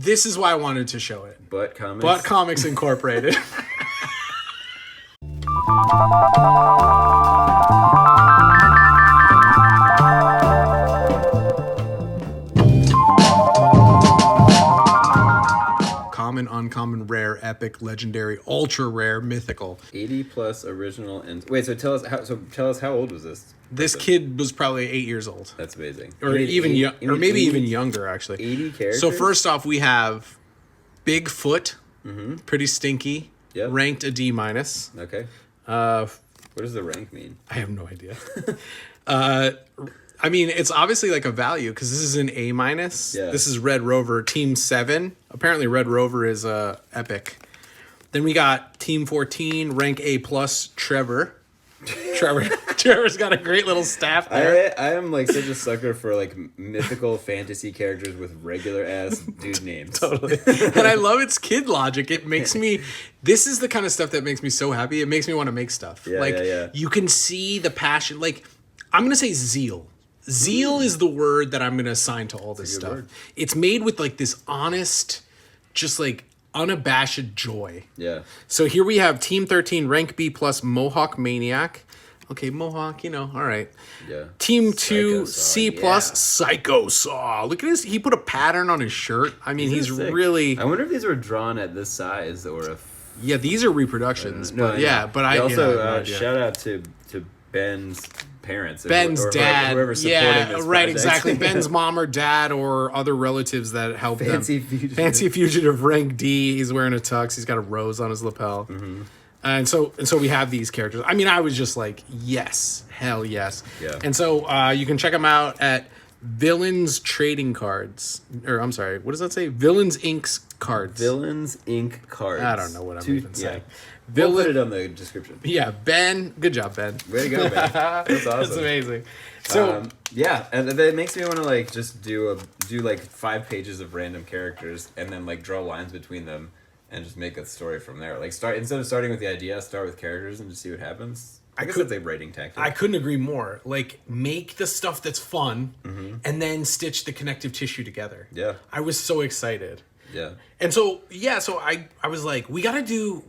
This is why I wanted to show it. Butt Comics? Butt Comics Incorporated. Common, uncommon, rare, epic, legendary, ultra rare, mythical. 80 plus original and wait. So tell us how old was this? This kid was probably 8 years old. That's amazing. Or even or maybe even younger, actually. 80 characters. So first off, we have Bigfoot, pretty stinky, ranked a D-. Okay. What does the rank mean? I have no idea. I mean, it's obviously like a value because this is an A-. Yeah. This is Red Rover, Team 7. Apparently, Red Rover is epic. Then we got Team 14, rank A+, Trevor. Trevor's got a great little staff there. I am like such a sucker for like mythical fantasy characters with regular ass dude names. Totally. And I love its kid logic. It makes me, this is the kind of stuff that makes me so happy. It makes me want to make stuff. You can see the passion. Like, I'm going to say zeal. Zeal is the word that I'm going to assign to all this stuff. Word. It's made with like this honest, just like unabashed joy. Yeah. So here we have Team 13, rank B+, Mohawk Maniac. Okay, Mohawk, all right. Yeah. Team 2, C+, Psycho Saw. Look at this. He put a pattern on his shirt. I mean, he's really... I wonder if these were drawn at this size or if... Yeah, these are reproductions. But I also shout out to Ben's parents. Ben's dad. Whoever's supporting this project. Exactly. Ben's mom or dad or other relatives that help Fancy them. Fugitive. Fancy Fugitive, rank D. He's wearing a tux. He's got a rose on his lapel. Mm-hmm. And so we have these characters. I mean, I was just like, yes, hell yes. Yeah. And so you can check them out at Villains Trading Cards. Or I'm sorry, what does that say? Villains Inc. Cards. Villains Inc. Cards. I don't know what I'm even saying. We'll put it on the description. Yeah, Ben. Good job, Ben. Way to go, Ben. That's awesome. That's amazing. So and that makes me want to like just do like 5 pages of random characters and then like draw lines between them and just make a story from there. Like instead of starting with the idea, start with characters and just see what happens. I guess it's a writing tactic. I couldn't agree more. Like, make the stuff that's fun and then stitch the connective tissue together. Yeah. I was so excited. Yeah. And so I was like, we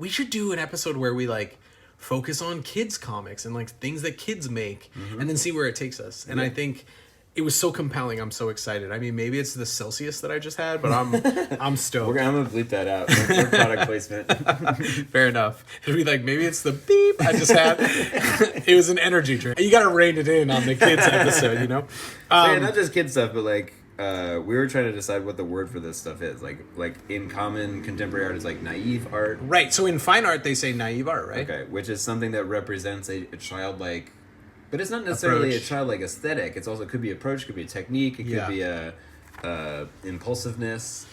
should do an episode where we like focus on kids comics and like things that kids make and then see where it takes us. And I think it was so compelling. I'm so excited. I mean, maybe it's the Celsius that I just had, but I'm stoked. I'm gonna bleep that out. No product placement. Fair enough. It'd be like, maybe it's the beep I just had. It was an energy drink. You got to rein it in on the kids episode, not just kid stuff, but like we were trying to decide what the word for this stuff is. Like in common contemporary art is like naive art. Right. So in fine art they say naive art, right? Okay, which is something that represents a childlike. But it's not necessarily a childlike aesthetic. It's also could be approach, could be a technique, it could be a impulsiveness,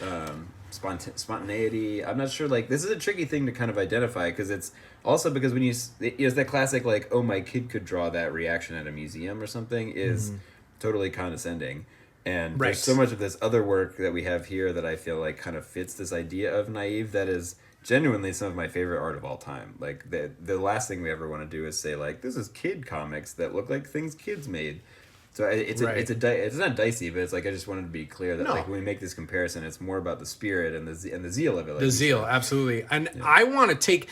spontaneity. I'm not sure. Like this is a tricky thing to kind of identify because it's also because when it's that classic like, oh, my kid could draw that reaction at a museum or something is totally condescending. And there's so much of this other work that we have here that I feel like kind of fits this idea of naive that is genuinely some of my favorite art of all time. Like the last thing we ever want to do is say like, this is kid comics that look like things kids made. So it's not dicey, but it's like I just wanted to be clear that like when we make this comparison, it's more about the spirit and the zeal of it. Like the zeal, absolutely. And I want to take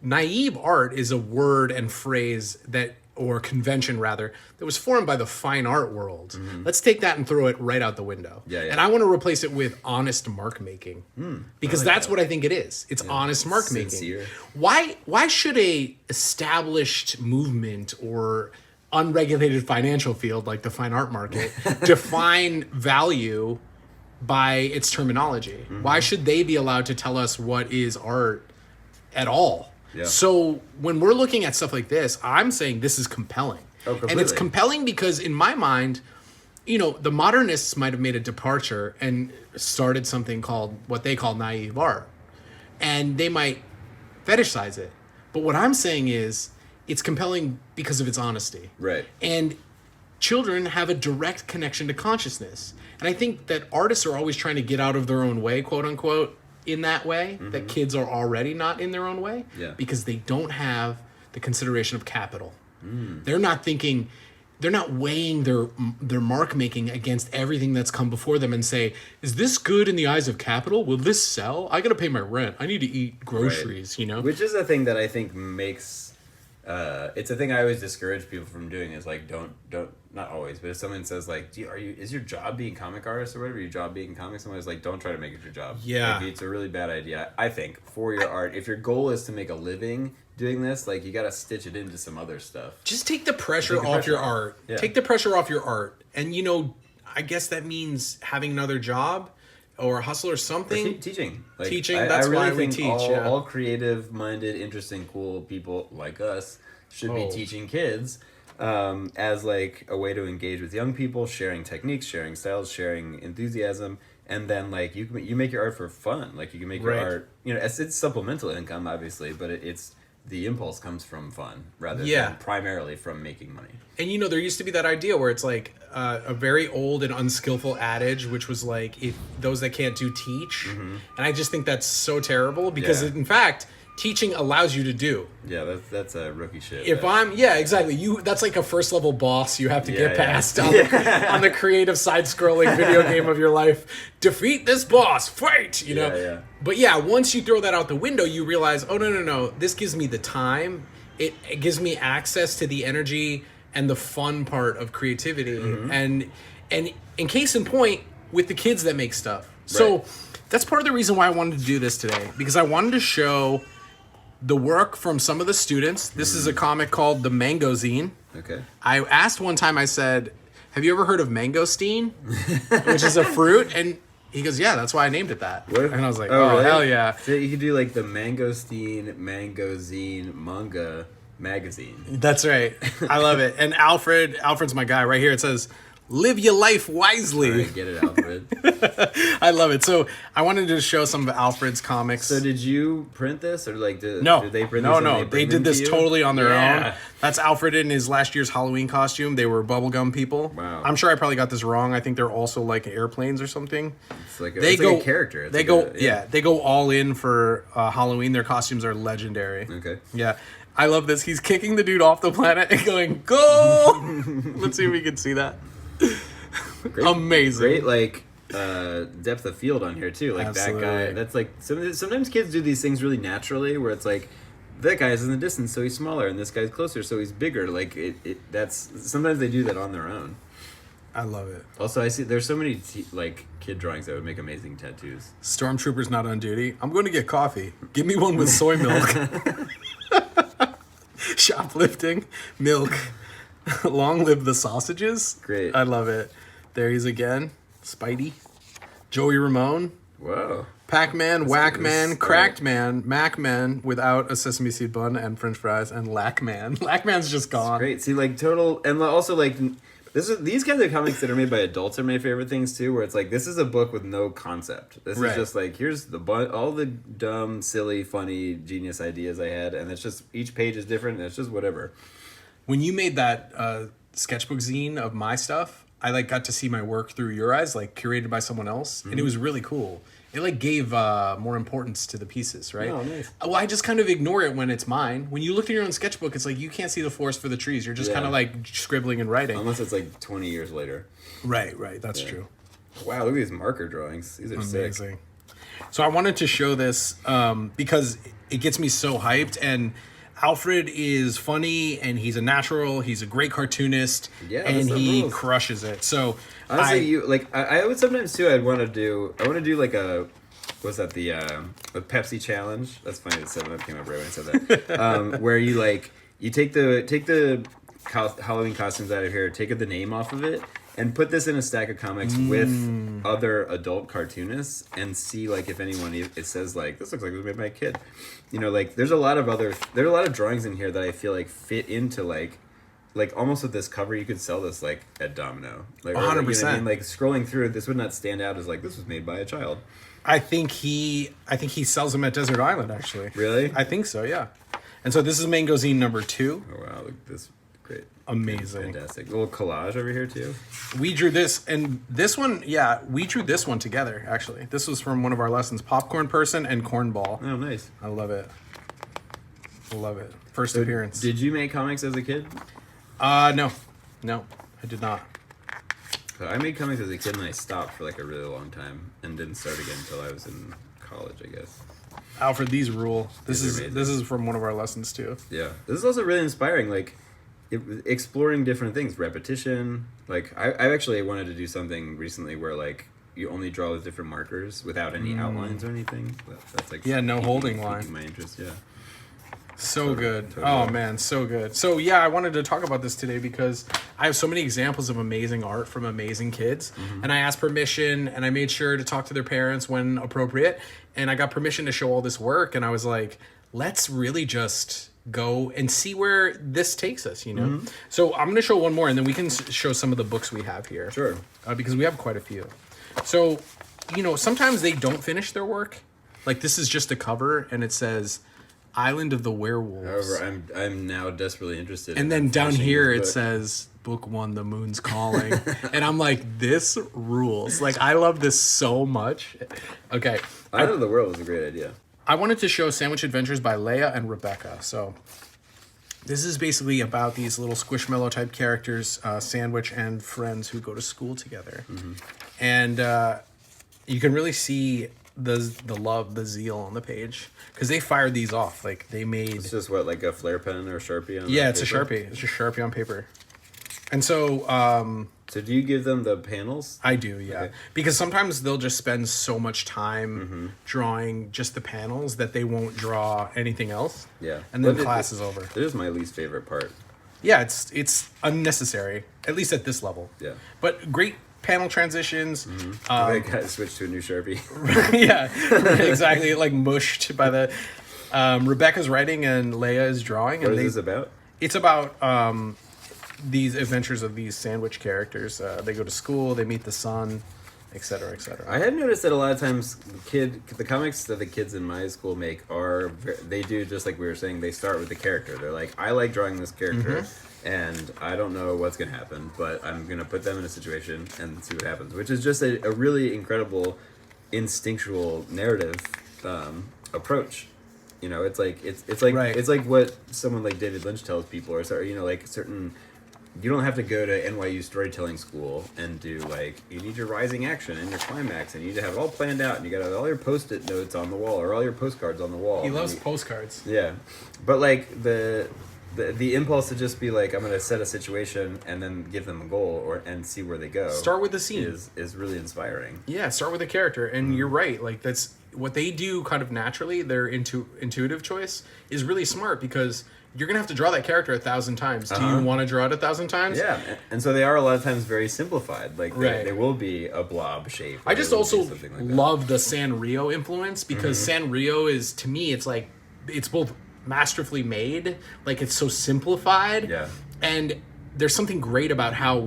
naive art is a word and phrase or convention rather, that was formed by the fine art world. Let's take that and throw it right out the window. And I want to replace it with honest mark making. Because that's what I think it is. It's honest mark making. Why should a established movement or unregulated financial field like the fine art market define value by its terminology? Why should they be allowed to tell us what is art at all? So when we're looking at stuff like this, I'm saying this is compelling. And it's compelling because in my mind, the modernists might have made a departure and started something called what they call naive art. And they might fetishize it. But what I'm saying is it's compelling because of its honesty. Right. And children have a direct connection to consciousness. And I think that artists are always trying to get out of their own way, quote unquote, in that way, that kids are already not in their own way because they don't have the consideration of capital. They're not thinking, they're not weighing their mark making against everything that's come before them and say, is this good in the eyes of capital? Will this sell? I got to pay my rent. I need to eat groceries, Right. you know? Which is a thing that I think makes it's a thing I always discourage people from doing is like don't not always, but if someone says like is your job being comic artist or whatever, your job being comics, someone's like don't try to make it your job. Yeah. Like, it's a really bad idea, I think, for your art. If your goal is to make a living doing this, like you got to stitch it into some other stuff. Just take the pressure off your art. Yeah. Take the pressure off your art. And, you know, I guess that means having another job or a hustle or something. Or teaching. Like, Teaching, that's I really why we think teach, all creative-minded, interesting, cool people like us should be teaching kids as like a way to engage with young people, sharing techniques, sharing styles, sharing enthusiasm, and then like you make your art for fun. Like you can make your art, you know, it's supplemental income, obviously, but it's the impulse comes from fun rather than primarily from making money. And you know, there used to be that idea where it's like a very old and unskillful adage, which was like, if those that can't do teach. And I just think that's so terrible because in fact, teaching allows you to do. Yeah, that's a rookie shit. If I'm, exactly. That's like a first level boss you have to get past on the creative side scrolling video game of your life. Defeat this boss, fight, you know? Yeah. But yeah, once you throw that out the window, you realize, oh, no. This gives me the time. It gives me access to the energy and the fun part of creativity. And in case in point, with the kids that make stuff. So that's part of the reason why I wanted to do this today, because I wanted to show the work from some of the students. This is a comic called The Mango Zine. Okay. I asked one time, I said, have you ever heard of mangosteen? Which is a fruit? And he goes, yeah, that's why I named it that. And I was like, really? Hell yeah. So you could do like the Mangosteen, Mangozine, manga magazine. That's right. I love it. And Alfred's my guy. Right here it says, live your life wisely. All right, get it, Alfred. I love it. So I wanted to show some of Alfred's comics. So did you print this, or like did they print this? this? No. They did this totally on their own. That's Alfred in his last year's Halloween costume. They were bubblegum people. Wow. I'm sure I probably got this wrong. I think they're also like airplanes or something. It's like a character. It's they go all in for Halloween. Their costumes are legendary. Okay. Yeah. I love this. He's kicking the dude off the planet and going, go! Let's see if we can see that. Amazing. Great, like, depth of field on here, too. Like, Absolutely. That guy. That's like, sometimes kids do these things really naturally, where it's like, that guy's in the distance, so he's smaller, and this guy's closer, so he's bigger. Like, that's, sometimes they do that on their own. I love it. Also, I see, there's so many, kid drawings that would make amazing tattoos. Stormtrooper's not on duty. I'm going to get coffee. Give me one with soy milk. Shoplifting, milk. Long live the sausages. Great. I love it. There he's again. Spidey. Joey Ramone. Whoa. Pac-Man, Whack-Man, Cracked Man, Mac-Man without a sesame seed bun and french fries, and Lack-Man. Lack-Man's just gone. It's great. See, like, total... And also, like... These kinds of comics that are made by adults are my favorite things, too, where it's like, this is a book with no concept. This is just like, here's all the dumb, silly, funny, genius ideas I had, and it's just... Each page is different, and it's just whatever. When you made that sketchbook zine of my stuff, I like got to see my work through your eyes, like curated by someone else, and it was really cool. It like gave more importance to the pieces, right? Oh, nice. Well, I just kind of ignore it when it's mine. When you look at your own sketchbook, it's like you can't see the forest for the trees. You're just kind of like scribbling and writing. Unless it's like 20 years later. Right. That's true. Wow, look at these marker drawings. These are amazing. Sick. So I wanted to show this because it gets me so hyped, and Alfred is funny, and he's a natural. He's a great cartoonist, and he crushes it. So honestly, I would sometimes too. I want to do like a, what's that, the Pepsi challenge? That's funny that 7-Up came up right when I said that. Where you take the Halloween costumes out of here, take the name off of it, and put this in a stack of comics with other adult cartoonists, and see like if anyone it says like, this looks like it was made by a kid. You know, like there are a lot of drawings in here that I feel like fit into like almost with this cover you could sell this like at Domino. Like 100%. You know what I mean? Like scrolling through, this would not stand out as like this was made by a child. I think he sells them at Desert Island, actually. Really? I think so, yeah. And so this is Mango Zine number 2. Oh wow, look at this. Great. Amazing. Fantastic. A little collage over here too. We drew this, and this one, we drew this one together, actually. This was from one of our lessons, Popcorn Person and Cornball. Oh, nice. I love it. First appearance. Did you make comics as a kid? No. No, I did not. So I made comics as a kid, and I stopped for like a really long time, and didn't start again until I was in college, I guess. Alfred, these rule. These are amazing. This is from one of our lessons too. Yeah, this is also really inspiring. Like exploring different things, repetition. Like I actually wanted to do something recently where like you only draw with different markers without any outlines or anything. That's like no holding line. Piquing my interest, yeah. So good. Totally. Oh man, so good. So yeah, I wanted to talk about this today because I have so many examples of amazing art from amazing kids, and I asked permission, and I made sure to talk to their parents when appropriate, and I got permission to show all this work, and I was like, let's really just go and see where this takes us, you know? So I'm going to show one more, and then we can show some of the books we have here. Sure. Because we have quite a few. So, you know, sometimes they don't finish their work. Like this is just a cover, and it says Island of the Werewolves. However, I'm now desperately interested. And then down here it says Book 1, The Moon's Calling. And I'm like, this rules. Like, I love this so much. Okay. Island of the World was a great idea. I wanted to show Sandwich Adventures by Leia and Rebecca. So this is basically about these little Squishmallow type characters, Sandwich and friends who go to school together. And you can really see the love, the zeal on the page, because they fired these off. Like they made. It's just what, like a flare pen or a Sharpie on. Yeah, it's paper? a Sharpie. It's just Sharpie on paper. And so, So do you give them the panels? I do, yeah. Okay. Because sometimes they'll just spend so much time drawing just the panels that they won't draw anything else. Yeah. And then But class is over. It is my least favorite part. Yeah, it's unnecessary, at least at this level. Yeah. But great panel transitions. I got to switch to a new Sharpie. Yeah, exactly. Like mushed by the Rebecca's writing and Leia is drawing. What and is this about? It's about these adventures of these Sandwich characters. They go to school, they meet the sun, etc., etc. I had noticed that a lot of times the comics that the kids in my school make they do just like we were saying, they start with the character. They're like, I like drawing this character and I don't know what's going to happen, but I'm going to put them in a situation and see what happens, which is just a really incredible instinctual narrative approach. You know, it's like Right. it's like what someone like David Lynch tells people, or you know, like certain. You don't have to go to NYU storytelling school and do like, you need your rising action and your climax, and you need to have it all planned out, and you got to have all your post-it notes on the wall or all your postcards on the wall. He loves postcards. Yeah, but like the impulse to just be like, I'm gonna set a situation and then give them a goal and see where they go. Start with the scene is really inspiring. Yeah, start with a character, and you're right. Like that's what they do, kind of naturally. Their intuitive choice is really smart because you're gonna have to draw that character 1,000 times. Do you want to draw it 1,000 times? Yeah, and so they are a lot of times very simplified. Like Right. they will be a blob shape. I just they will also be something like that. love the Sanrio influence because Sanrio is, to me, it's like it's both masterfully made, like it's so simplified, Yeah. and there's something great about how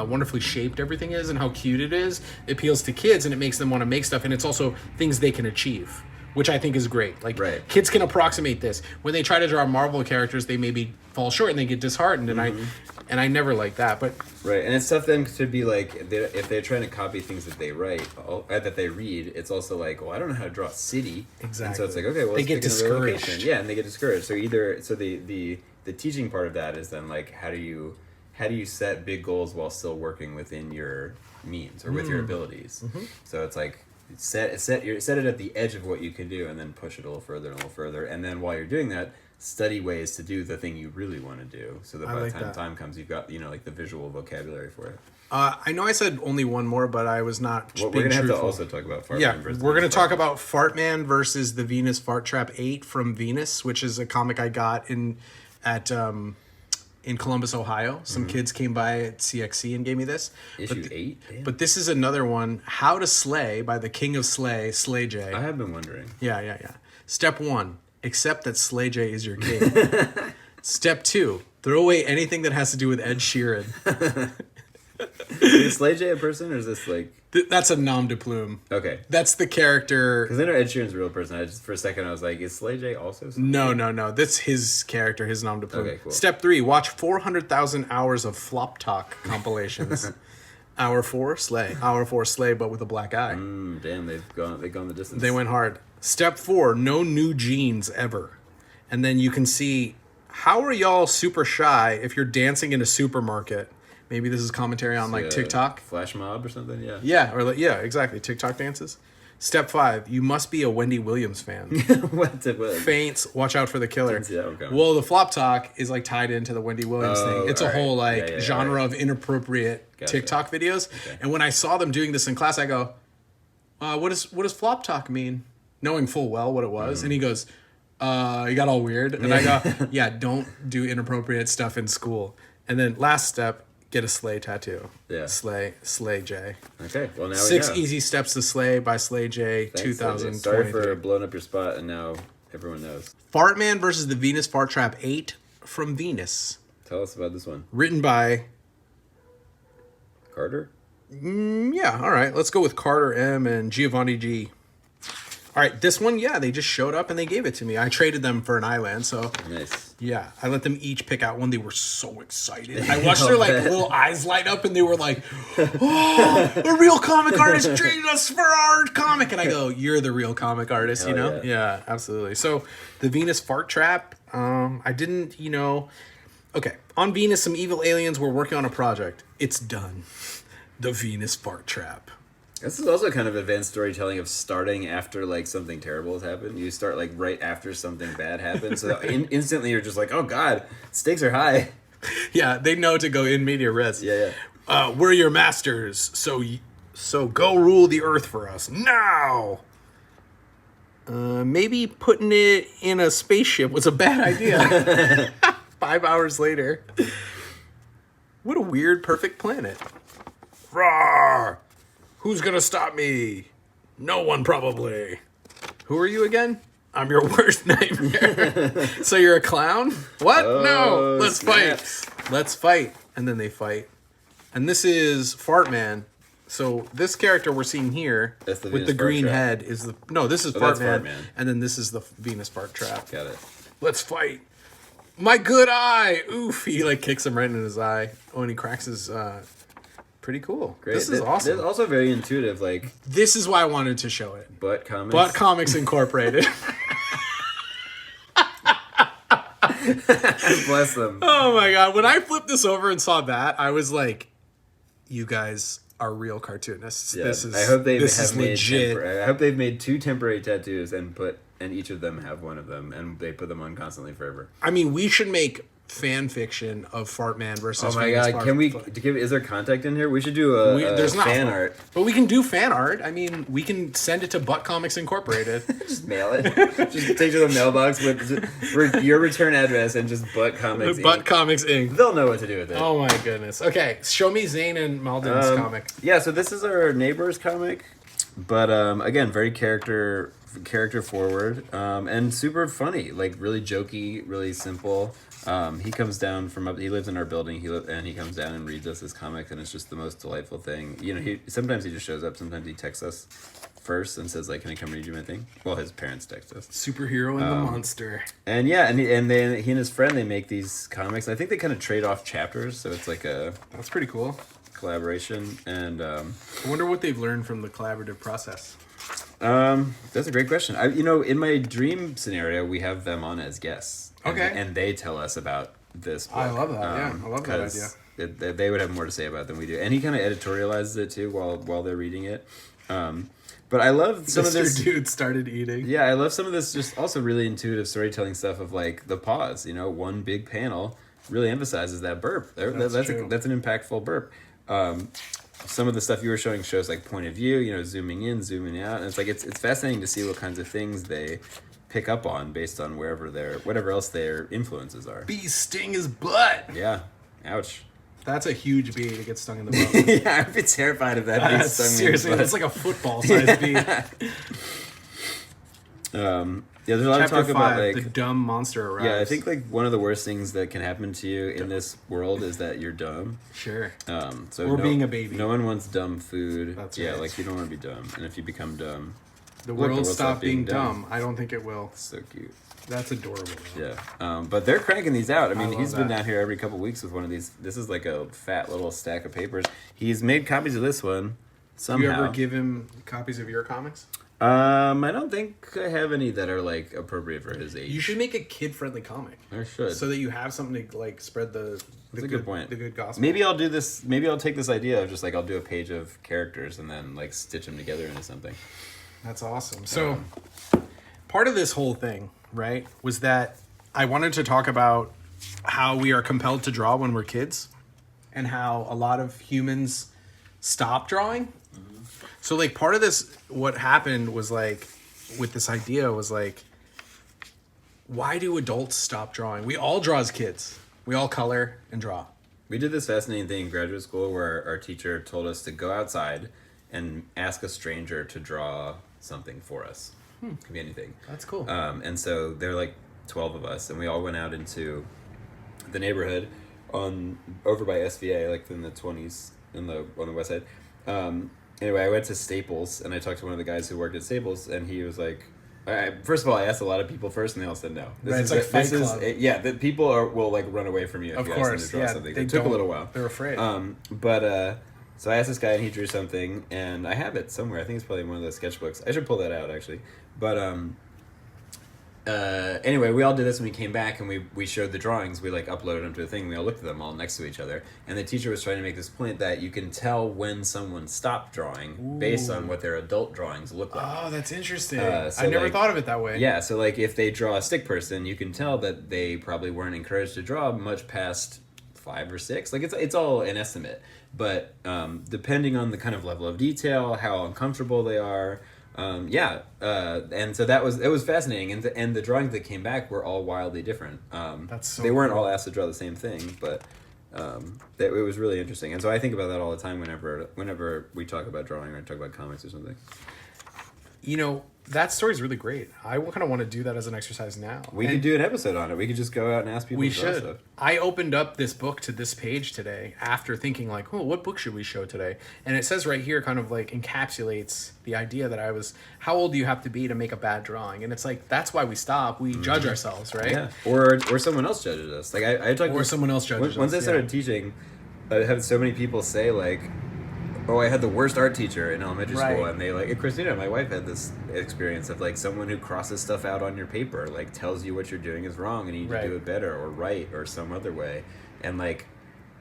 wonderfully shaped everything is and how cute it is. It appeals to kids and it makes them want to make stuff, and it's also things they can achieve, which I think is great. Like Right. kids can approximate this. When they try to draw Marvel characters, they maybe fall short and they get disheartened, and I never like that. But Right, and it's tough then to be like, if they're trying to copy things that they write, that they read, it's also like, well, I don't know how to draw a city. Exactly. And so it's like, okay, well, They let's get pick another discouraged. location. Yeah, and they get discouraged. So the teaching part of that is then like, how do you set big goals while still working within your means or with your abilities? So it's like, set it at the edge of what you can do, and then push it a little further and a little further, and then while you're doing that, study ways to do the thing you really want to do, so that by like the time that. time comes, you've got, you know, like the visual vocabulary for it. I know I said only one more, but I was not Well, we're being gonna have truthful. to also talk about Fartman Yeah, versus we're going to Venus talk Fartman. about Fartman versus the Venus Fart Trap 8 from Venus, which is a comic I got in Columbus, Ohio. Some kids came by at CXC and gave me this. Issue 8. Damn. But this is another one, How to Slay by the King of Slay, Slay J. I have been wondering. Yeah. Step 1, accept that Slay J is your king. Step 2, throw away anything that has to do with Ed Sheeran. Is Slay J a person, or is this like... That's a nom de plume. Okay. That's the character. Because I know Ed Sheeran's a real person. For a second I was like, is Slay J also something? No. That's his character, his nom de plume. Okay, cool. Step 3, watch 400,000 hours of Flop Talk compilations. Hour 4, Slay. Hour 4, Slay, but with a black eye. Damn, they've gone the distance. They went hard. Step 4, no new jeans ever. And then you can see, how are y'all super shy if you're dancing in a supermarket? Maybe this is commentary on like Yeah, TikTok. Flash mob or something. Yeah. Yeah, or like, yeah, exactly. TikTok dances. Step 5, you must be a Wendy Williams fan. What? Faints, watch out for the killer. Didn't see that one coming. Well, the flop talk is like tied into the Wendy Williams thing. It's a alright. whole like Yeah, genre alright. of inappropriate Gotcha. TikTok videos. Okay. And when I saw them doing this in class, I go, what does flop talk mean? Knowing full well what it was. And he goes, he got all weird. And I go, yeah, don't do inappropriate stuff in school. And then last step, get a Slay tattoo. Yeah. Slay J. Okay. Well, now 6 we know. Easy Steps to Slay by Slay J, Thanks, 2023. Sorry for blowing up your spot, and now everyone knows. Fart Man versus the Venus Fart Trap 8 from Venus. Tell us about this one. Written by, Carter? yeah, all right. Let's go with Carter M and Giovanni G. All right, this one, yeah, they just showed up and they gave it to me. I traded them for an island, so Nice. yeah, I let them each pick out one. They were so excited. I watched their like little eyes light up, and they were like, "Oh, a real comic artist traded us for our comic!" And I go, "You're the real comic artist, you Hell know?" yeah. Yeah, absolutely. So, the Venus Fart Trap. I didn't, Okay, on Venus, some evil aliens were working on a project. It's done. The Venus Fart Trap. This is also kind of advanced storytelling of starting after like something terrible has happened. You start like right after something bad happens, so instantly you're just like, "Oh God, stakes are high." Yeah, they know to go in media res. Yeah, yeah. We're your masters, so go rule the earth for us now. Maybe putting it in a spaceship was a bad idea. 5 hours later. What a weird, perfect planet. Rawr! Who's gonna stop me? No one, probably. Who are you again? I'm your worst nightmare. So you're a clown? What? No. Let's snaps. fight. Let's fight. And then they fight. And this is Fart Man. So this character we're seeing here That's the with Venus the Fart green Trap. head is the this is Oh, Fart that's Man, Fart Man. and then this is the Venus Fart Trap. Got it. Let's fight. My good eye. Oof. He like kicks him right in his eye. Oh, and he cracks his pretty cool. Great. This is awesome. It's also very intuitive, like This is why I wanted to show it. butt comics. Butt Comics Incorporated. Bless them. Oh my god. When I flipped this over and saw that, I was like, you guys are real cartoonists. Yeah. This is I hope they this have is made legit. I hope they've made 2 temporary tattoos and each of them have one of them, and they put them on constantly forever. I mean, we should make fan fiction of Fart Man versus Oh my Venus god! Fart- Can we? Is there contact in here? We should do a There's not fan art. But we can do fan art. I mean, we can send it to Butt Comics Incorporated. Just mail it. Just take it to the mailbox with your return address and just butt comics. Butt Inc. Comics Inc. They'll know what to do with it. Oh my goodness. Okay, show me Zane and Malden's comic. Yeah, so this is our neighbor's comic, but again, very character forward, and super funny, like really jokey, really simple. He comes down from up. He lives in our building. And he comes down and reads us his comic, and it's just the most delightful thing. He sometimes he just shows up. Sometimes he texts us first and says like, "Can I come read you my thing?" Well, his parents text us. Superhero and the monster. And yeah, and then he and his friend, they make these comics. I think they kind of trade off chapters, so it's like a That's pretty cool. collaboration. And I wonder what they've learned from the collaborative process. that's a great question. In my dream scenario, we have them on as guests. Okay. And they tell us about this book. I love that. Yeah, I love that 'cause they would have more to say about it than we do. And he kind of editorializes it too while they're reading it. But I love some of this. Dude started eating. Yeah, I love some of this just also really intuitive storytelling stuff of like the pause. One big panel really emphasizes that burp. That's true. That's an impactful burp. Some of the stuff you were showing shows like point of view, zooming in, zooming out, and it's like it's fascinating to see what kinds of things they pick up on based on whatever else their influences are. Bee sting his butt. Yeah. Ouch. That's a huge bee to get stung in the butt. Yeah, I'd be terrified of that being stung me in the Seriously, butt. it's like a football-sized bee. There's a lot of Chapter talk 5, about like the dumb monster arrives. yeah, I think like one of the worst things that can happen to you in this world is that you're dumb. Sure. So Or being a baby. No one wants dumb food. That's yeah, right. like you don't want to be dumb, and if you become dumb, The Look, world will stopped being dumb. I don't think it will. it's so cute. That's adorable. Yeah, but they're cranking these out. I mean, love he's been that. down here every couple weeks with one of these. This is like a fat little stack of papers. He's made copies of this one Do somehow. you ever give him copies of your comics? I don't think I have any that are like appropriate for his age. You should make a kid-friendly comic. I should. So that you have something to like spread the That's a good point. The good gospel. Maybe I'll do this. Maybe I'll take this idea of just like I'll do a page of characters and then like stitch them together into something. That's awesome. So part of this whole thing, right, was that I wanted to talk about how we are compelled to draw when we're kids and how a lot of humans stop drawing. So like part of this, what happened was like with this idea was like, why do adults stop drawing? We all draw as kids. We all color and draw. We did this fascinating thing in graduate school where our teacher told us to go outside and ask a stranger to draw something for us. Could be anything. That's cool. And so there were like 12 of us, and we all went out into the neighborhood over by SVA, like in the 20s on the west side. Anyway, I went to Staples, and I talked to one of the guys who worked at Staples, and he was like, first of all, I asked a lot of people first, and they all said no. It's like Fight Club. That people will like run away from you if you ask them to draw something. It took a little while. They're afraid. So I asked this guy, and he drew something, and I have it somewhere. I think it's probably in one of the sketchbooks. I should pull that out, actually. But anyway, we all did this, and we came back, and we showed the drawings. We like uploaded them to a thing. We all looked at them all next to each other, and the teacher was trying to make this point that you can tell when someone stopped drawing based on what their adult drawings look like. Oh, that's interesting. So I never thought of it that way. Yeah, so like if they draw a stick person, you can tell that they probably weren't encouraged to draw much past 5 or 6. Like it's all an estimate, but depending on the kind of level of detail, how uncomfortable they are. And so it was fascinating, and the drawings that came back were all wildly different. That's so they weren't cool. all asked to draw the same thing, but it was really interesting. And so I think about that all the time whenever we talk about drawing or talk about comics or something. You know, that story's really great. I kind of want to do that as an exercise now. We could do an episode on it. We could just go out and ask people We to draw should. stuff. I opened up this book to this page today after thinking like, oh, what book should we show today? And it says right here kind of like encapsulates the idea that how old do you have to be to make a bad drawing? And it's like, that's why we stop. We judge ourselves, right? Yeah. Or someone else judges us. Like I talked Or someone else judges us. Once I started teaching, I had so many people say like, oh, I had the worst art teacher in elementary school, and they like Christina, my wife, had this experience of like someone who crosses stuff out on your paper, like tells you what you're doing is wrong and you need to do it better or right or some other way, and like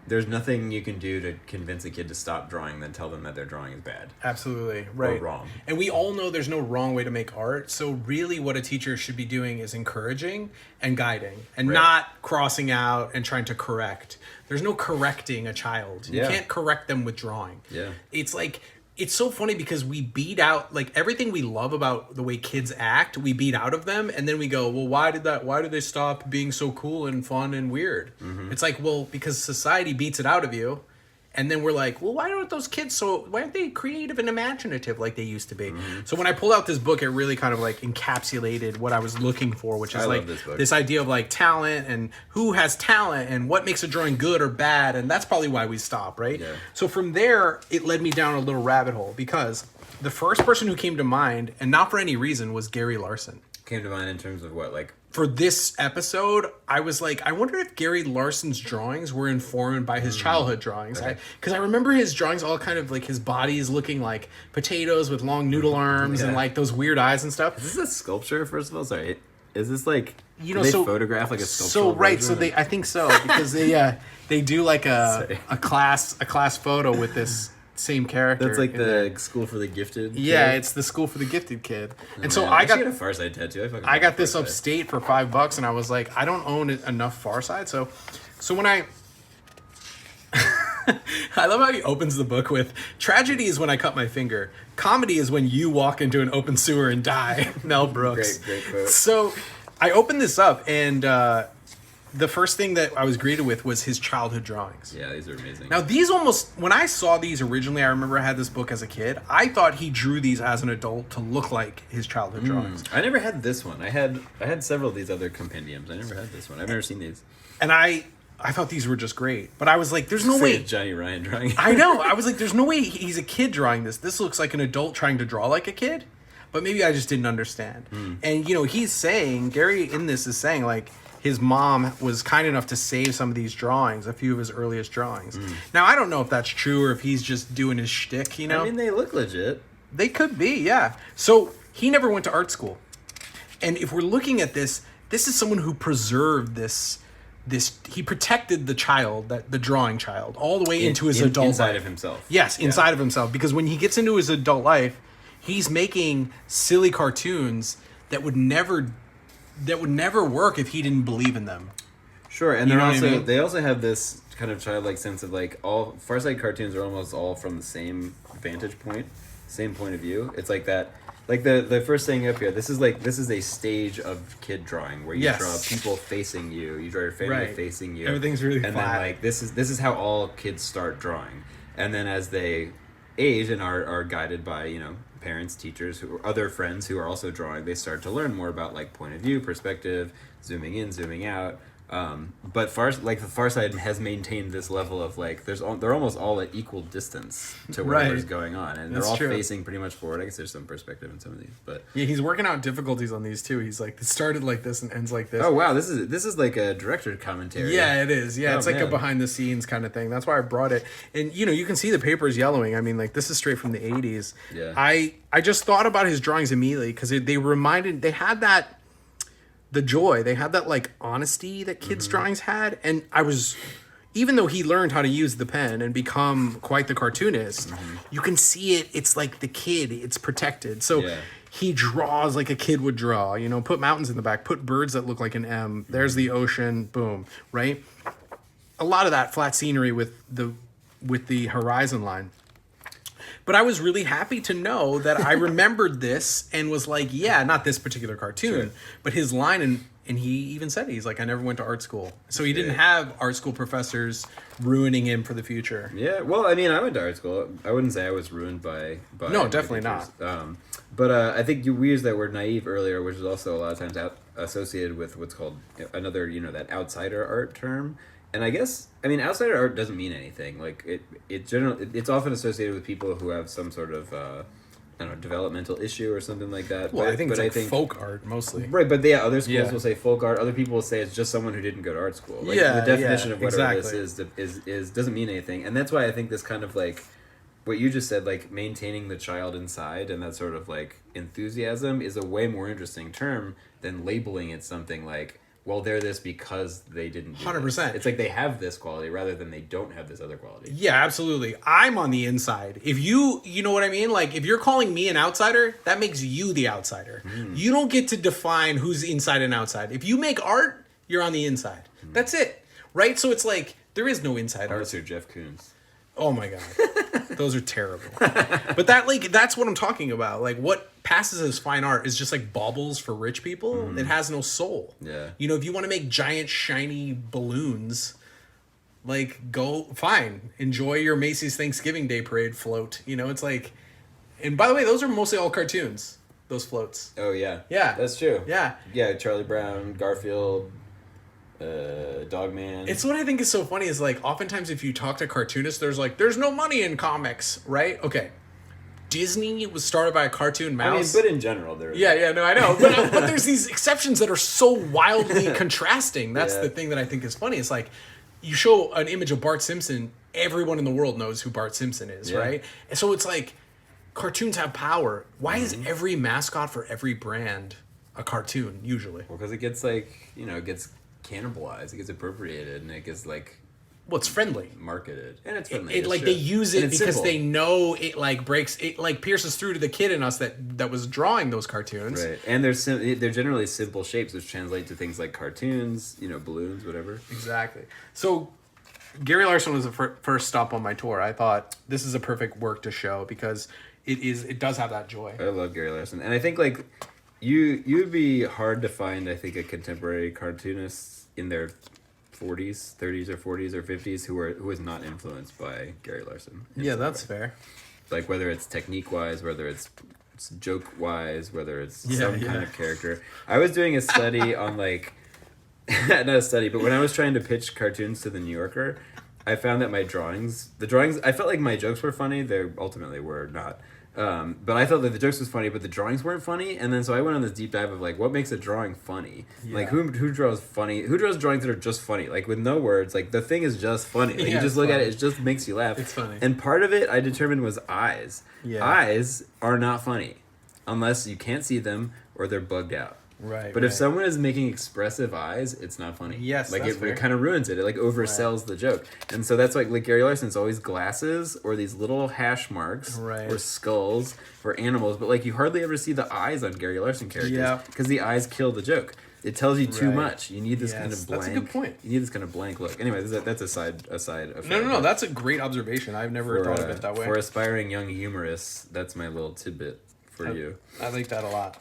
there's nothing you can do to convince a kid to stop drawing than tell them that their drawing is bad. Absolutely. Right. Or wrong. And we all know there's no wrong way to make art. So really what a teacher should be doing is encouraging and guiding and not crossing out and trying to correct. There's no correcting a child. You can't correct them with drawing. Yeah. It's like, it's so funny because we beat out like everything we love about the way kids act, we beat out of them, and then we go, well, why did they stop being so cool and fun and weird? It's like, well, because society beats it out of you, and then we're like, well, why aren't they creative and imaginative like they used to be? So when I pulled out this book, it really kind of like encapsulated what I was looking for, which is like this idea of like talent and who has talent and what makes a drawing good or bad, and that's probably why we stop, right? Yeah. So from there, it led me down a little rabbit hole because the first person who came to mind, and not for any reason, was Gary Larson. Came to mind in terms of what, like? For this episode, I was like, I wonder if Gary Larson's drawings were informed by his childhood drawings. Because I remember his drawings all kind of like his body's looking like potatoes with long noodle arms and like those weird eyes and stuff. Is this a sculpture, first of all? Sorry. Is this like, you know, they photograph like a sculptural version? I think so, because they do like a class photo with this same character. That's like the School for the Gifted kid? Yeah, it's the School for the Gifted kid. And so I got a Far Side tattoo. I got this upstate for $5, and I was like, I don't own enough Far Side, so when I love how he opens the book with, tragedy is when I cut my finger. Comedy is when you walk into an open sewer and die. Mel Brooks. Great quote. So I opened this up, and the first thing that I was greeted with was his childhood drawings. Yeah, these are amazing. Now, these when I saw these originally, I remember I had this book as a kid. I thought he drew these as an adult to look like his childhood drawings. I never had this one. I had several of these other compendiums. I never had this one. I've never seen these. And I thought these were just great. But I was like, there's no way. Johnny Ryan drawing. I know. I was like, there's no way he's a kid drawing this. This looks like an adult trying to draw like a kid. But maybe I just didn't understand. And, he's saying, Gary in this is saying, like, his mom was kind enough to save some of these drawings, a few of his earliest drawings. Now, I don't know if that's true or if he's just doing his shtick, I mean, they look legit. They could be, yeah. So he never went to art school. And if we're looking at this is someone who preserved this he protected the child, the drawing child, all the way into his adult inside life. of himself. Yes, inside of himself. Because when he gets into his adult life, he's making silly cartoons that would never work if he didn't believe in them. Sure, and You they also have this kind of childlike sense of like all Far Side cartoons are almost all from the same vantage point, same point of view. It's like that. Like the first thing up here, this is a stage of kid drawing where you draw people facing you. You draw your family facing you. Everything's really and flat. then like this is how all kids start drawing. And then as they age and are guided by, you know, parents, teachers, other friends who are also drawing, they start to learn more about like point of view, perspective, zooming in, zooming out. But the Far Side has maintained this level of like they're almost all at equal distance to whatever's going on, and they're all facing pretty much forward. I guess there's some perspective in some of these, but yeah, he's working out difficulties on these too. He's like, it started like this and ends like this. Oh wow, this is like a director commentary. Yeah, it is. Yeah, it's like a behind the scenes kind of thing. That's why I brought it. And you know, you can see the paper's yellowing. I mean, like this is straight from the 80s. Yeah. I just thought about his drawings immediately because they had that. The joy, they had that like honesty that kids' drawings had, and even though he learned how to use the pen and become quite the cartoonist, you can see it's like the kid, it's protected. So he draws like a kid would draw, you know, put mountains in the back, put birds that look like an M, there's the ocean, boom, right? A lot of that flat scenery with the horizon line. But I was really happy to know that I remembered this and was like, yeah, not this particular cartoon, but his line. And he even said, he's like, I never went to art school. So he didn't have art school professors ruining him for the future. Yeah, well, I mean, I went to art school. I wouldn't say I was ruined by no, definitely not. But I think we used that word naive earlier, which is also a lot of times associated with what's called another, you know, that outsider art term. And I guess, I mean, outsider art doesn't mean anything. Like it's often associated with people who have some sort of I don't know, developmental issue or something like that. Well, I think folk art mostly. Right, but other schools will say folk art. Other people will say it's just someone who didn't go to art school. Like, the definition of whatever this is doesn't mean anything. And that's why I think this kind of like what you just said, like maintaining the child inside and that sort of like enthusiasm is a way more interesting term than labeling it something like, well, they're this because they didn't do 100%. this. It's like they have this quality rather than they don't have this other quality. Yeah, absolutely. I'm on the inside. If you know what I mean? Like, if you're calling me an outsider, that makes you the outsider. You don't get to define who's inside and outside. If you make art, you're on the inside. That's it. Right? So it's like, there is no inside art. Unless you're Jeff Koons. Oh my God. Those are terrible. But that's what I'm talking about. Like, what passes as fine art is just like baubles for rich people. It has no soul. Yeah. You know, if you want to make giant shiny balloons, like, go, fine. Enjoy your Macy's Thanksgiving Day Parade float. You know, it's like, and by the way, those are mostly all cartoons, those floats. Oh yeah. Yeah. That's true. Yeah. Yeah, Charlie Brown, Garfield, Dogman. It's what I think is so funny is like, oftentimes if you talk to cartoonists, there's no money in comics, right? Okay. Disney was started by a cartoon mouse. I mean, but in general, there is. Yeah, no, I know. But there's these exceptions that are so wildly contrasting. That's the thing that I think is funny. It's like, you show an image of Bart Simpson, everyone in the world knows who Bart Simpson is, right? And so it's like, cartoons have power. Why is every mascot for every brand a cartoon, usually? Well, because it gets like, it gets cannibalized, it gets appropriated, and it gets like... Well, it's friendly. Marketed. And it's friendly. It like, they use it because they know it like breaks, it like pierces through to the kid in us that was drawing those cartoons. Right. And they're generally simple shapes, which translate to things like cartoons, balloons, whatever. Exactly. So Gary Larson was the first stop on my tour. I thought this is a perfect work to show because it does have that joy. I love Gary Larson. And I think like you'd be hard to find, I think, a contemporary cartoonist in their 40s, 30s or 40s or 50s who is not influenced by Gary Larson. Yeah, that's fair. Like whether it's technique wise, whether it's joke wise, whether it's some kind of character. I was doing a study on like not a study, but when I was trying to pitch cartoons to the New Yorker, I found that the drawings, I felt like my jokes were funny. They ultimately were not. But I felt that the jokes was funny, but the drawings weren't funny. And then so I went on this deep dive of like, what makes a drawing funny? Yeah. Like who draws funny? Who draws drawings that are just funny? Like with no words, like the thing is just funny. Like you just look at it, it just makes you laugh. It's funny. And part of it I determined was eyes. Yeah. Eyes are not funny. unless you can't see them or they're bugged out. Right. But if someone is making expressive eyes, it's not funny. Yes, like that's fair. it kind of ruins it. It like oversells the joke. And so that's like Gary Larson's always glasses or these little hash marks or skulls or animals. But like you hardly ever see the eyes on Gary Larson characters because the eyes kill the joke. It tells you too much. You need this kind of blank. That's a good point. You need this kind of blank look. Anyway, that's a side. No. That's a great observation. I've never thought of it that way. For aspiring young humorists, that's my little tidbit for you. I like that a lot.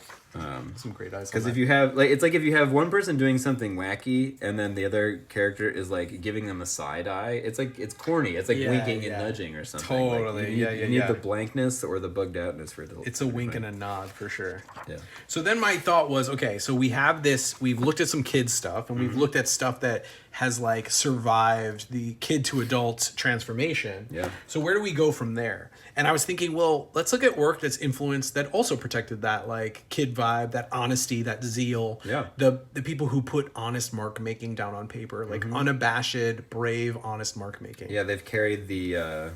Some great eyes. Because if you have it's like if you have one person doing something wacky and then the other character is like giving them a side eye, it's like it's corny. It's like winking and nudging or something. Totally. Like you need the blankness or the bugged outness for it to. It's a wink and a nod for sure. Yeah. So then my thought was, okay, so we have this. We've looked at some kids stuff, and we've looked at stuff that has like survived the kid to adult transformation. Yeah. So where do we go from there? And I was thinking, well, let's look at work that's influenced that also protected that like kid vibe, that honesty, that zeal. Yeah. The people who put honest mark making down on paper, like unabashed, brave, honest mark making. Yeah, they've carried the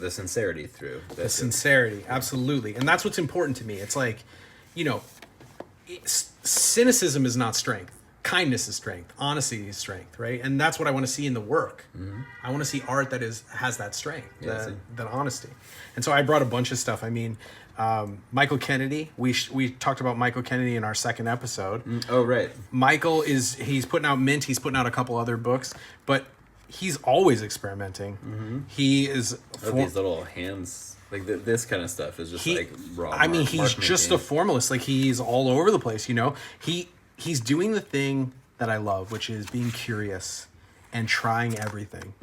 sincerity through. The sincerity, absolutely. And that's what's important to me. It's like, cynicism is not strength. Kindness is strength. Honesty is strength, right? And that's what I want to see in the work. I want to see art that has that strength, that honesty. And so I brought a bunch of stuff. I mean, Michael Kennedy. We talked about Michael Kennedy in our second episode. Oh, right. Michael he's putting out Mint. He's putting out a couple other books, but he's always experimenting. He is these little hands. Like this kind of stuff is just like raw. I mean, he's just a formalist. Like he's all over the place. He's doing the thing that I love, which is being curious and trying everything.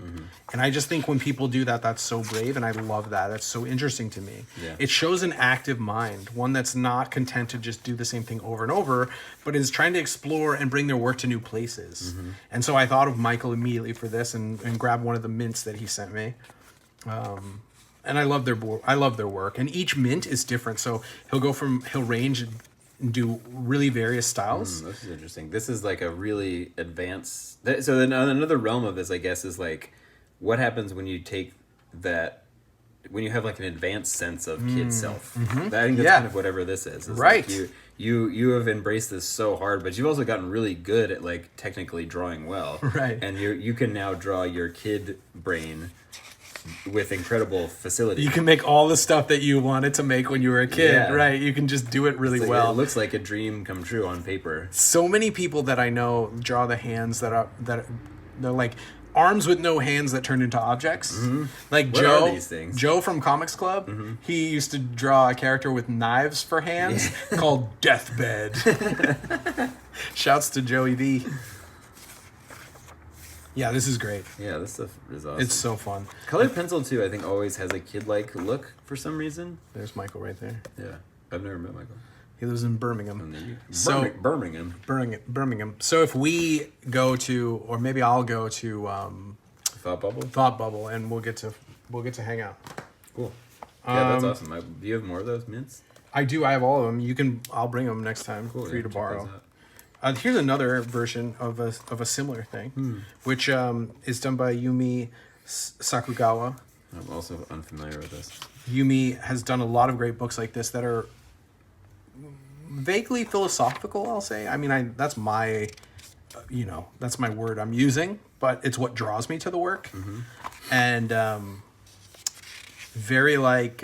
And I just think when people do that, that's so brave, and I love that. That's so interesting to me. Yeah. It shows an active mind, one that's not content to just do the same thing over and over, but is trying to explore and bring their work to new places. And so I thought of Michael immediately for this and grabbed one of the mints that he sent me. And I love their work, and each mint is different. So he'll range and do really various styles. This is interesting. This is like a really advanced. So then another realm of this, I guess, is like what happens when you take that. When you have like an advanced sense of kid self. I think that's kind of whatever this is. It's right. Like you have embraced this so hard, but you've also gotten really good at like technically drawing well. Right. And you can now draw your kid brain with incredible facility. You can make all the stuff that you wanted to make when you were a kid, right? You can just do it really well. It looks like a dream come true on paper. So many people that I know draw the hands that they're like arms with no hands that turn into objects. Like what Joe, are these things? Joe from Comics Club, he used to draw a character with knives for hands called Deathbed. Shouts to Joey B. Yeah, this is great. Yeah, this stuff is awesome. It's so fun. Colored pencil too, I think, always has a kid-like look for some reason. There's Michael right there. Yeah, I've never met Michael. He lives in Birmingham. Birmingham. So if we go to, or maybe I'll go to Thought Bubble. Thought Bubble, and we'll get to hang out. Cool. Yeah, that's awesome. Do you have more of those mints? I do. I have all of them. I'll bring them next time for you to borrow. Here's another version of a similar thing, which is done by Yumi Sakugawa. I'm also unfamiliar with this. Yumi has done a lot of great books like this that are vaguely philosophical, I'll say. I mean, that's my word I'm using, but it's what draws me to the work. And very like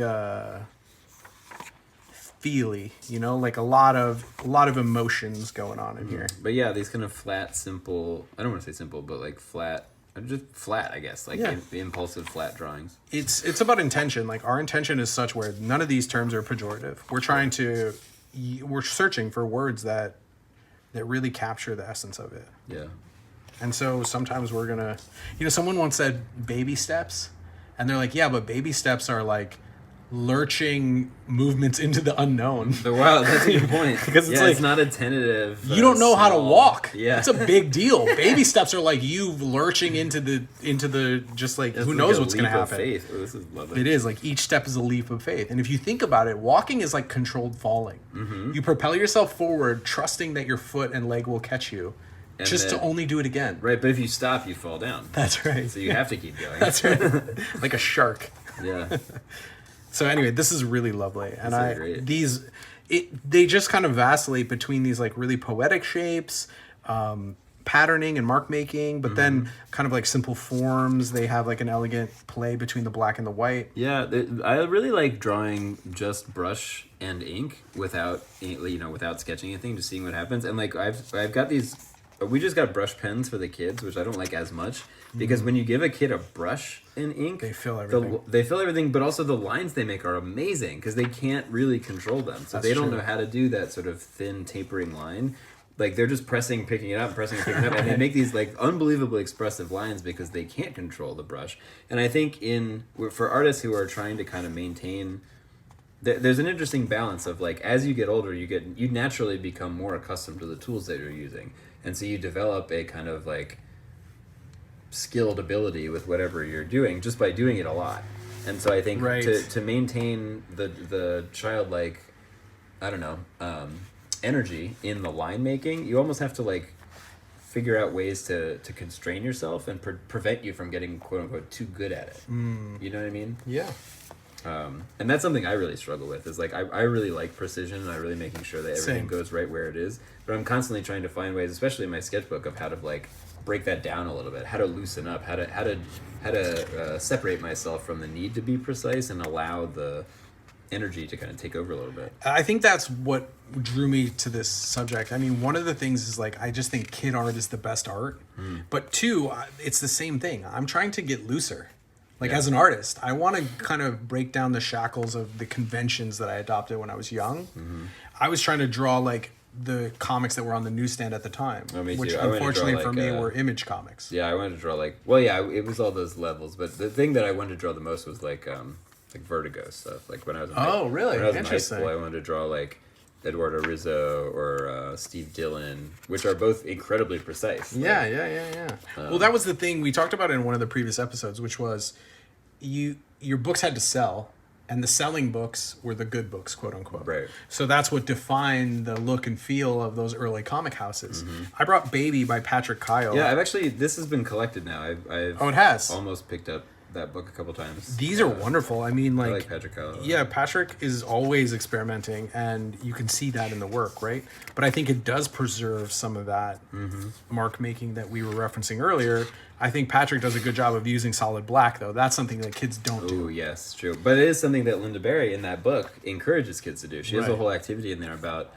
feely, like a lot of emotions going on in here. But yeah, these kind of flat, simple, I don't want to say simple, but like flat, just flat, I guess, like the impulsive flat drawings. It's about intention. Like our intention is such where none of these terms are pejorative. We're searching for words that really capture the essence of it. Yeah. And so sometimes we're gonna, someone once said baby steps, and they're like, yeah, but baby steps are like lurching movements into the unknown. Wow, that's a good point. Because it's not a tentative. You don't know how to walk. Yeah, it's a big deal. Baby steps are like you lurching into the just like who knows what's going to happen. Faith. Oh, this is lovely. It is like each step is a leap of faith, and if you think about it, walking is like controlled falling. You propel yourself forward, trusting that your foot and leg will catch you. And to only do it again. Right, but if you stop, you fall down. That's right. So you have to keep going. That's right. Like a shark. Yeah. So anyway, this is really lovely, and This is great. they just kind of vacillate between these like really poetic shapes, patterning and mark making, but then kind of like simple forms. They have like an elegant play between the black and the white. Yeah, I really like drawing just brush and ink without sketching anything, just seeing what happens. And like I've got these. We just got brush pens for the kids, which I don't like as much because when you give a kid a brush and ink, They fill everything. They fill everything, but also the lines they make are amazing because they can't really control them, so That's they don't true. know how to do that sort of thin tapering line. Like they're just picking it up, and up, and they make these like unbelievably expressive lines because they can't control the brush. And I think for artists who are trying to kind of maintain, there's an interesting balance of like as you get older, you naturally become more accustomed to the tools that you're using, and so you develop a kind of like skilled ability with whatever you're doing just by doing it a lot. And so I think Right. to maintain the childlike, I don't know, energy in the line making, you almost have to like figure out ways to constrain yourself and prevent you from getting quote unquote too good at it. You know what I mean? Yeah. And that's something I really struggle with is like I really like precision and I really making sure that everything Same. goes right where it is, but I'm constantly trying to find ways, especially in my sketchbook, of how to like break that down a little bit, how to loosen up, how to separate myself from the need to be precise and allow the energy to kind of take over a little bit. I think that's what drew me to this subject. I mean, one of the things is like, I just think kid art is the best art. But two, it's the same thing. I'm trying to get looser. Like as an artist, I want to kind of break down the shackles of the conventions that I adopted when I was young. I was trying to draw like the comics that were on the newsstand at the time, Oh, me too. which I wanted to draw, unfortunately for like, me were Image comics. Yeah, I wanted to draw like, well, yeah, it was all those levels, but the thing that I wanted to draw the most was like Vertigo stuff. Like when I was in Oh, really? When I was in high Interesting. school, I wanted to draw like Eduardo Rizzo or Steve Dillon, which are both incredibly precise. Yeah, Like, yeah. Well, that was the thing we talked about in one of the previous episodes, which was your books had to sell, and the selling books were the good books, quote unquote. Right. So that's what defined the look and feel of those early comic houses. I brought Baby by Patrick Kyle. Yeah, this has been collected now. I've Oh, it has? almost picked up that book a couple times. These are wonderful. I mean, I like like Patrick Kyle. yeah, Patrick is always experimenting, and you can see that in the work, right? But I think it does preserve some of that mark making that we were referencing earlier. I think Patrick does a good job of using solid black, though. That's something that kids don't do. Oh, yes, true. But it is something that Linda Berry in that book encourages kids to do. She has a Right. whole activity in there about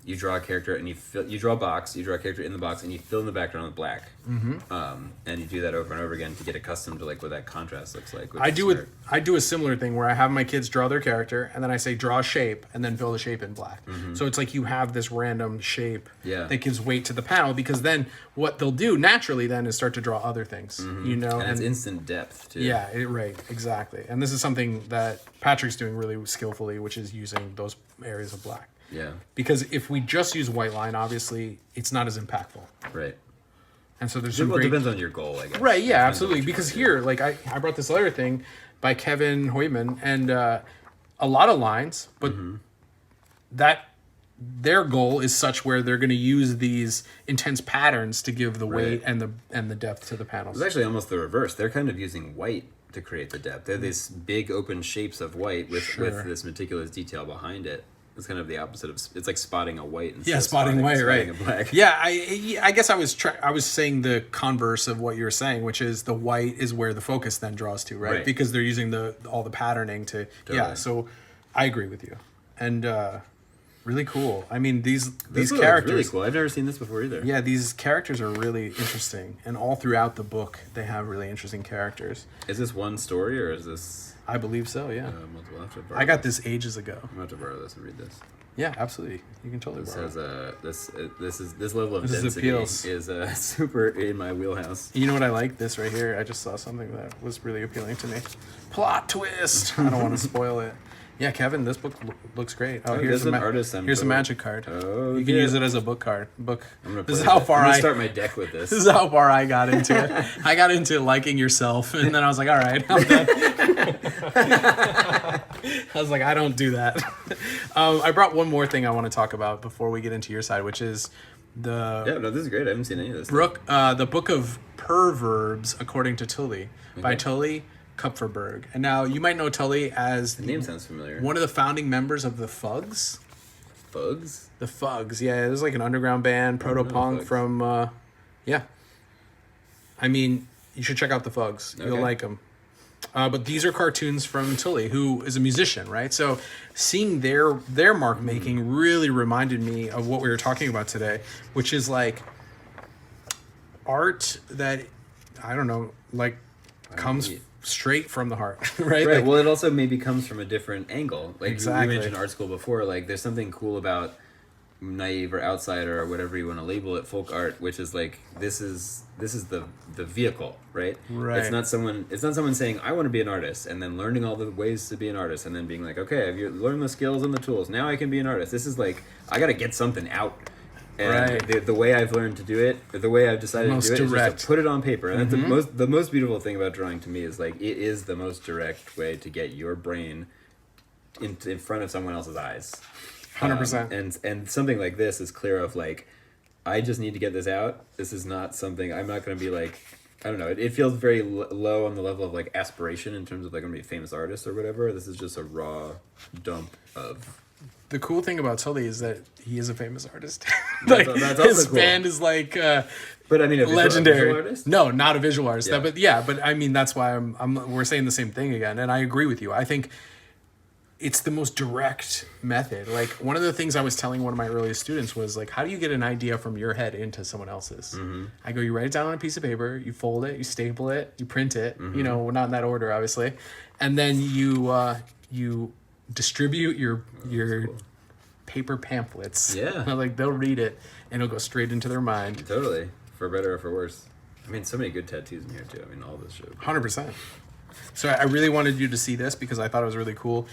you draw a character and you draw a box, you draw a character in the box, and you fill in the background with black. And you do that over and over again to get accustomed to like what that contrast looks like. I do a similar thing where I have my kids draw their character, and then I say draw a shape, and then fill the shape in black. So it's like you have this random shape Yeah. that gives weight to the panel, because then what they'll do naturally then is start to draw other things, you know. And it's instant depth too. Yeah, right, exactly. And this is something that Patrick's doing really skillfully, which is using those areas of black. Yeah. Because if we just use white line, obviously it's not as impactful. Right. And so there's some Well, it great... depends on your goal, I guess. Right, yeah, Depends on absolutely. what you Because want to here, like, I brought this other thing by Kevin Hoyman, and a lot of lines, but that their goal is such where they're going to use these intense patterns to give the weight and the depth to the panels. It's actually almost the reverse. They're kind of using white to create the depth. They're these big open shapes of white with this meticulous detail behind it. It's kind of the opposite of it's like spotting a white instead Yeah, of spotting white, right? a black. Yeah, I guess I was saying the converse of what you were saying, which is the white is where the focus then draws to, right? Right. Because they're using all the patterning to yeah. Totally. So I agree with you, and really cool. I mean these This one looks characters. really cool. I've never seen this before either. Yeah, these characters are really interesting, and all throughout the book they have really interesting characters. Is this one story or is this? I believe so. Yeah, We'll have to borrow I got this ages ago. I'm going to have to borrow this and read this. Yeah, absolutely. You can totally This borrow. has this level of This is density appeals. is super in my wheelhouse. You know what I like? This right here. I just saw something that was really appealing to me. Plot twist. I don't want to spoil it. Yeah, Kevin, this book looks great. Oh, there's here's an artist I'm here's a totally- magic card. Oh, You can yeah. use it as a book card. Book. I'm gonna This is play how that. far I'm gonna I start my deck with this. This is how far I got into it. I got into liking yourself, and then I was like, all right, I'm done. I was like, I don't do that. I brought one more thing I want to talk about before we get into your side, which is the Yeah, no, this is great. I haven't seen any of this. the book of Perverbs according to Tully by Tully. Kupferberg. And now you might know Tully as The name sounds familiar. one of the founding members of the Fugs. Bugs? The Fugs, yeah, it was like an underground band, proto-punk Fugs. from, yeah. I mean, you should check out the Fugs. You'll Okay. like them. But these are cartoons from Tully, who is a musician, right? So seeing their mark making really reminded me of what we were talking about today, which is like art that, I don't know, like comes straight from the heart, right? Right. Like, Well, it also maybe comes from a different angle. Like Exactly. we mentioned art school before. Like there's something cool about naive or outsider or whatever you want to label it, folk art, which is like this is the vehicle, right? Right. It's not someone saying I want to be an artist and then learning all the ways to be an artist and then being like, okay, I've learned the skills and the tools. Now I can be an artist. This is like I got to get something out. And Right. the way I've learned to do it, the way I've decided Most to do it, is direct. just to put it on paper. And that's the most beautiful thing about drawing to me is like it is the most direct way to get your brain in front of someone else's eyes. 100%. And something like this is clear of like, I just need to get this out. This is not something I'm not going to be like. I don't know. It feels very low on the level of like aspiration in terms of like I'm gonna be a famous artist or whatever. This is just a raw dump of. The cool thing about Tully is that he is a famous artist. That's like, also his cool. band is like But I mean, a legendary. visual artist? No, not a visual artist. Yeah. But I mean that's why we're saying the same thing again, and I agree with you. I think it's the most direct method. Like one of the things I was telling one of my earliest students was like, how do you get an idea from your head into someone else's? Mm-hmm. I go, you write it down on a piece of paper, you fold it, you staple it, you print it. Mm-hmm. You know, not in that order, obviously, and then you distribute your Cool. paper pamphlets. Yeah. Like they'll read it and it'll go straight into their mind. Totally, for better or for worse. I mean, so many good tattoos in here too. I mean, all this shit. 100%. So I really wanted you to see this because I thought it was really cool.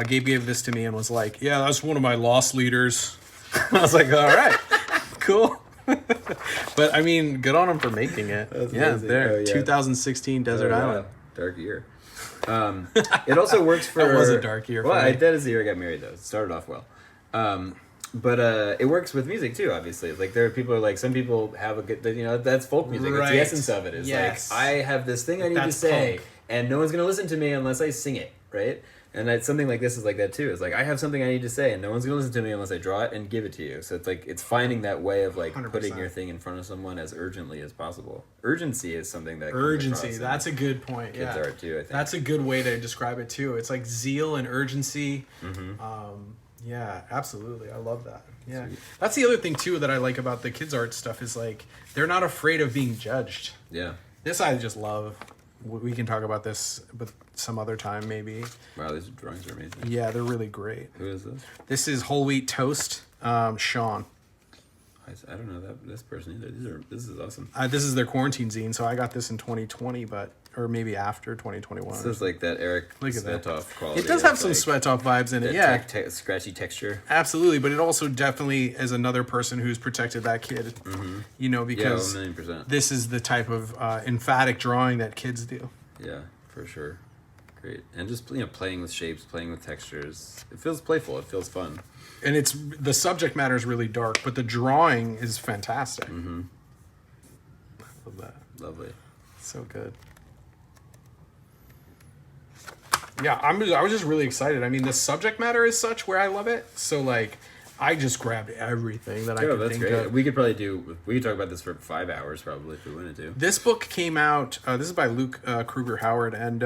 Gabe gave this to me and was like, yeah, that's one of my lost leaders. I was like, all right, cool. But I mean, good on him for making it. That's Yeah, amazing. there, Oh, yeah. 2016 Desert Oh, Island. wow. Dark year. It also works for. That was a dark year for Well, me. that is the year I got married though. It started off well. But it works with music too. Obviously, like there are people like some people have a good. You know, that's folk music. It's Right. the essence of it. Is Yes. like I have this thing I need That's to say, punk. and no one's gonna listen to me unless I sing it, right? And that's something like this is like that too. It's like I have something I need to say, and no one's gonna listen to me unless I draw it and give it to you. So it's like it's finding that way of like 100%. putting your thing in front of someone as urgently as possible. Urgency is something that Urgency. comes across in That's a good point. kids' Yeah. art too. I think That's a good way to describe it too. It's like zeal and urgency. Mm-hmm. Yeah, absolutely. I love that. Yeah. Sweet. That's the other thing too that I like about the kids art stuff is like they're not afraid of being judged. yeah. This I just love. We can talk about this but some other time maybe. Wow, these drawings are amazing. Yeah, they're really great. Who is this? This is Whole Wheat Toast, Sean. I don't know this person either. This is awesome. This is their quarantine zine, so I got this in 2020, or maybe after 2021. This is like that Eric Look at that. Svetoff quality. It does have of, some like, Svetoff vibes in it, that yeah. scratchy texture. Absolutely, but it also definitely is another person who's protected that kid. You know, Yeah, because 1,000,000%. this is the type of emphatic drawing that kids do. Yeah, for sure. Great. And just playing with shapes, playing with textures. It feels playful. It feels fun. And it's the subject matter is really dark, but the drawing is fantastic. Mm-hmm. Love that. Lovely. So good. Yeah, I was just really excited. I mean, the subject matter is such where I love it. So like, I just grabbed everything that I Yeah, could that's think great. of. We could talk about this for 5 hours probably if we wanted to. This book came out. This is by Luke Kruger Howard, and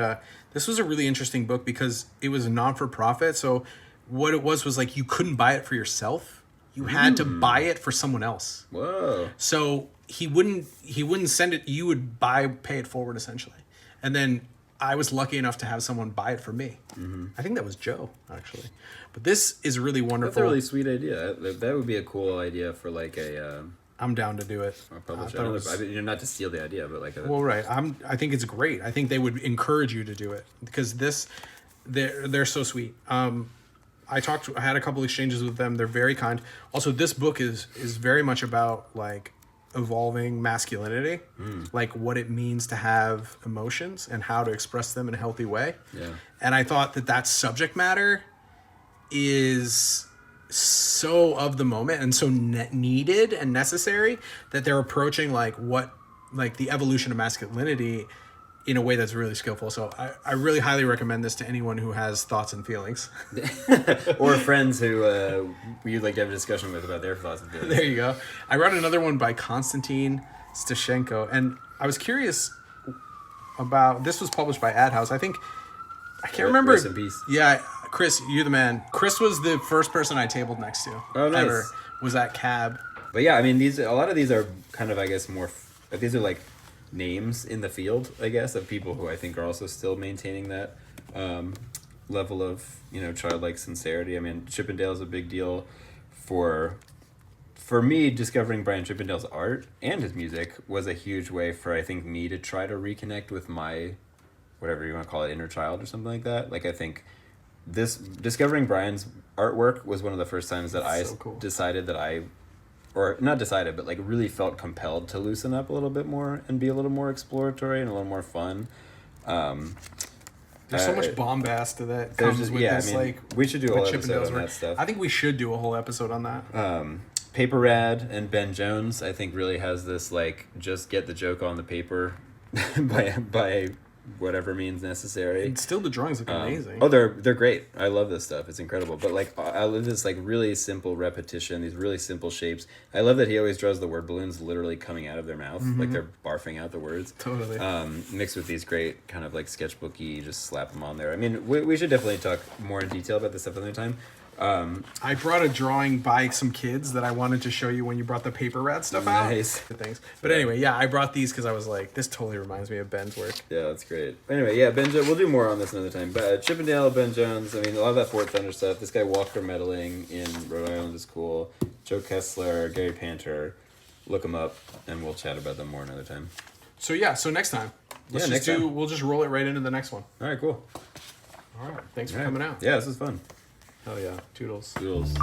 this was a really interesting book because it was a non-for-profit. So what it was like you couldn't buy it for yourself. You had to buy it for someone else. Whoa. So he wouldn't send it. You would pay it forward essentially, and then I was lucky enough to have someone buy it for me. I think that was Joe actually, but this is really wonderful. That's a really sweet idea. That would be a cool idea for like a I'm down to do it. publisher. thought it was- I mean, not to steal the idea, but like a. Well, right. I think it's great. I think they would encourage you to do it because they're so sweet. I had a couple exchanges with them. They're very kind. Also, this book is very much about like evolving masculinity, like what it means to have emotions and how to express them in a healthy way. Yeah. And I thought that subject matter is so of the moment and so needed and necessary that they're approaching like the evolution of masculinity in a way that's really skillful. So I really highly recommend this to anyone who has thoughts and feelings. Or friends who you'd like to have a discussion with about their thoughts and feelings. There you go. I read another one by Konstantin Stashenko, and I was curious about, this was published by Ad House. I can't remember. Rest in peace. Yeah, Chris, you're the man. Chris was the first person I tabled next to. Oh, nice. Ever, was at Cab. But yeah, I mean, a lot of these are kind of, I guess, more. These are like names in the field, I guess, of people who I think are also still maintaining that level of childlike sincerity. I mean, Chippendale is a big deal for me. Discovering Brian Chippendale's art and his music was a huge way for, I think, me to try to reconnect with my, whatever you want to call it, inner child or something like that. Like, I think discovering Brian's artwork was one of the first times that I decided that or not decided, but like really felt compelled to loosen up a little bit more and be a little more exploratory and a little more fun. There's so much bombast to that comes with this. Like, we should do a whole episode on that stuff. I think we should do a whole episode on that. Paper Rad and Ben Jones, I think, really has this like just get the joke on the paper by whatever means necessary. And still, the drawings look amazing. Oh, they're great. I love this stuff. It's incredible. But like, I love this like really simple repetition. These really simple shapes. I love that he always draws the word balloons literally coming out of their mouth, like they're barfing out the words. Totally. Mixed with these great kind of like sketchbooky, just slap them on there. I mean, we should definitely talk more in detail about this stuff another time. I brought a drawing by some kids that I wanted to show you when you brought the Paper Rat stuff out. Nice. Things. But anyway, yeah, I brought these because I was like, this totally reminds me of Ben's work. Yeah, that's great. Anyway, yeah, we'll do more on this another time. But Chippendale, Ben Jones, I mean, a lot of that Fort Thunder stuff. This guy Walker Meddling in Rhode Island is cool. Joe Kessler, Gary Panter. Look them up, and we'll chat about them more another time. So yeah, next time. We'll just roll it right into the next one. All right, cool. All right, thanks for coming out. Yeah, this was fun. Hell yeah. Toodles. Toodles.